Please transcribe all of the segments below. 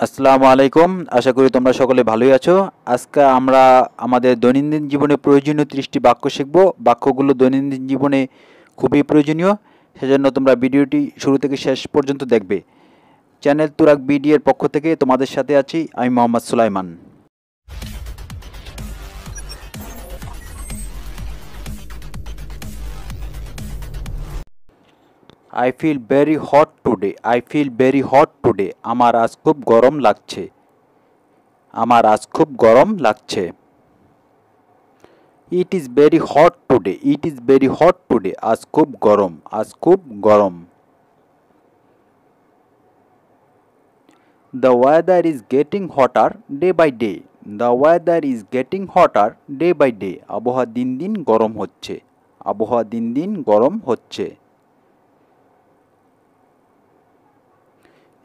আসসালামু আলাইকুম। আশা করি তোমরা সকলে ভালোই আছো। আজকে আমরা আমাদের দৈনন্দিন জীবনে প্রয়োজনীয় 30টি বাক্য শিখব। বাক্যগুলো দৈনন্দিন জীবনে খুবই প্রয়োজনীয়, সেজন্য তোমরা ভিডিওটি শুরু থেকে শেষ পর্যন্ত দেখবে। চ্যানেল তুরাগ বিডি এর পক্ষ থেকে তোমাদের সাথে আছি আমি Mohammad Sulaiman. I feel very hot today. I feel very hot today. আমার আজ খুব গরম লাগছে। আমার আজ খুব গরম লাগছে। It is very hot today. It is very hot today. আজ খুব গরম। আজ খুব গরম। The weather is getting hotter day by day. The weather is getting hotter day by day. আবহাওয়া দিন দিন গরম হচ্ছে। আবহাওয়া দিন দিন গরম হচ্ছে।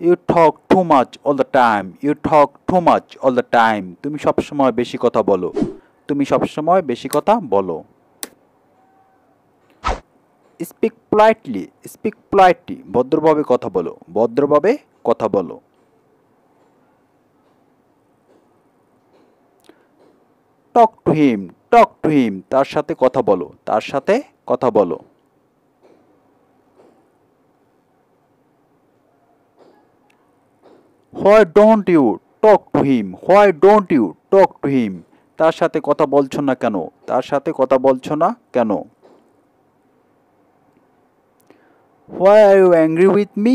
You talk too much all the time. You talk too much all the time. তুমি সবসময় বেশি কথা বলো। তুমি সবসময় বেশি কথা বলো। Speak politely. Speak politely. ভদ্রভাবে কথা বলো। ভদ্রভাবে কথা বলো। Talk to him. Talk to him. তার সাথে কথা বলো। তার সাথে কথা বলো। Why don't you talk to him? Why don't you talk to him? তার সাথে কথা বলছো না কেন? তার সাথে কথা বলছো না কেন? Why are you angry with me?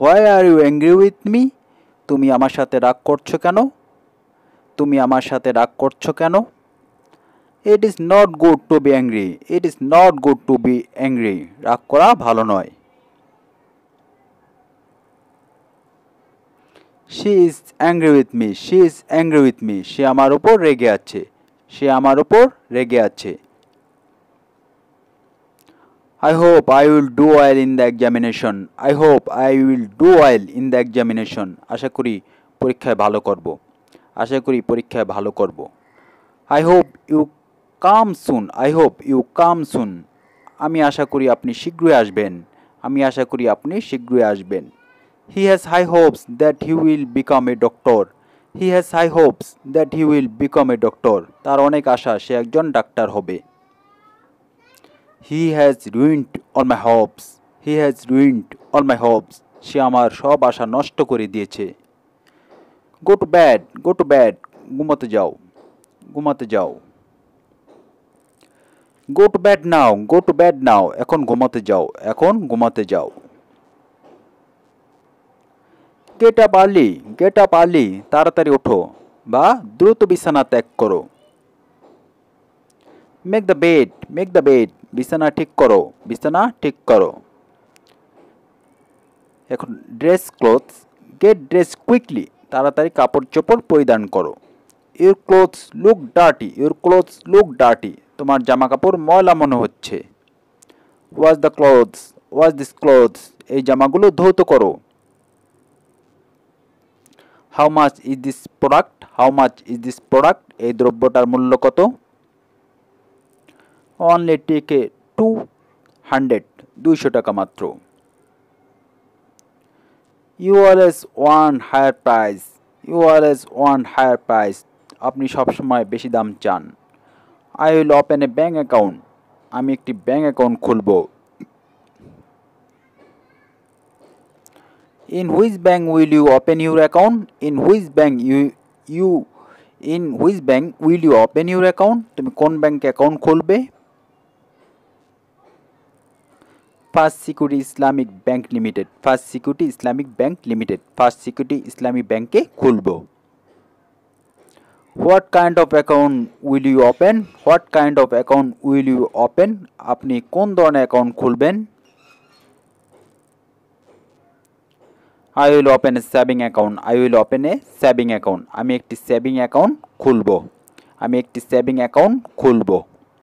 Why are you angry with me? তুমি আমার সাথে রাগ করছো কেন? তুমি আমার সাথে রাগ করছো কেন? It is not good to be angry. It is not good to be angry. রাগ করা ভালো নয়। She is angry with me. She is angry with me. সে আমার উপর রেগে আছে। সে আমার উপর রেগে আছে। I hope I will do well in the examination. I hope I will do well in the examination. আশা করি পরীক্ষায় ভালো করব। আশা করি পরীক্ষায় ভালো করব। I hope you come soon. I hope you come soon. আমি আশা করি আপনি শীঘ্রই আসবেন। আমি আশা করি আপনি শীঘ্রই আসবেন। He has high hopes that he will become a doctor. He has high hopes that he will become a doctor. তার অনেক আশা সে একজন ডাক্তার হবে। He has ruined all my hopes. He has ruined all my hopes. সে আমার সব আশা নষ্ট করে দিয়েছে। Go to bed. Go to bed. ঘুমাতে যাও। ঘুমাতে যাও। Go to bed now. Go to bed now. এখন ঘুমাতে যাও। এখন ঘুমাতে যাও। Get up early. Get up early. তাড়াতাড়ি ওঠো বা দ্রুত বিছানা ত্যাগ করো। Make the bed. Make the bed. বিছানা ঠিক করো। বিছানা ঠিক করো। এখন dress clothes. Get dressed quickly. তাড়াতাড়ি কাপড় চোপড় পরিধান করো। Your clothes look dirty. Your clothes look dirty. তোমার জামা কাপড় ময়লা মনে হচ্ছে। Wash the clothes. Wash these clothes. এই জামাগুলো ধৌত করো। How much is this product? How much is this product? এই দ্রব্যটার মূল্য কত? Only take 200. 200 টাকা মাত্র। You always want higher price. You always want higher price. আপনি সবসময় বেশি দাম চান। I will open a bank account. আমি একটি ব্যাংক অ্যাকাউন্ট খুলব। In which bank will you open your account? In which bank in which bank will you open your account? তুমি কোন ব্যাংকে অ্যাকাউন্ট খুলবে? First Security Islamic Bank Limited. First Security Islamic Bank Limited. First Security Islamic ব্যাংকে খুলব। What kind of account will you open? What kind of account will you open? আপনি কোন ধরনের account খুলবেন? I will open a saving account. I will open a saving account. আমি একটি saving account খুলব। আমি একটি সেভিং অ্যাকাউন্ট খুলব।